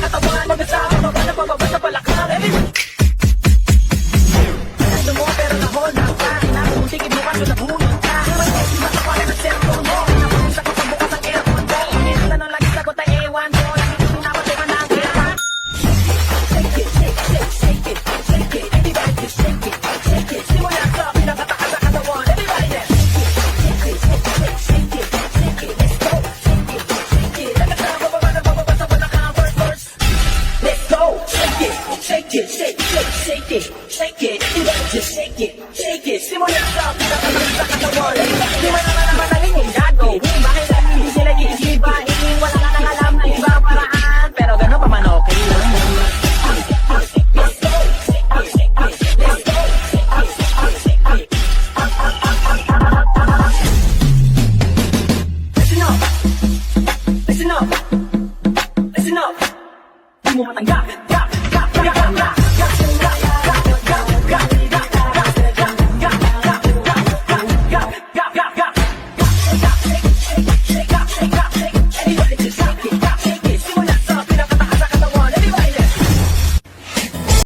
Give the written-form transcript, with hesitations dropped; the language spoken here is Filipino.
katawan, mag-asawa, babasa, bababa sa balakang. Gusto mo pero na-hold ka, inakuntigid mo kaso nabunod ka. Basta pa rin ang cellphone mo, napunta ko sa bukas ang aircon ko. Tanong lagi sagot ay ewan ko, lagi pinapatay ka ng kaya. Shake it, shake, shake, shake it, shake it, everybody just shake it, shake it. Simula sa pinakatakas sa katawan, everybody just shake it, shake it, shake it, shake it, let's go. Shake it, shake it, nakasama bababa sa balakang first. Let's go, shake it, shake it, shake, shake, shake it, shake it, everybody just shake it, shake it. Simula sa pinakatakas sa katawan, di mo naman naging gagawin. Bakit hindi sila iisipahin? Wala ka nang alam na iba paraan, pero gano'n pa man okay lang. Let's go, let's go, let's go. Listen up, listen up, listen up. Di mo matanggap,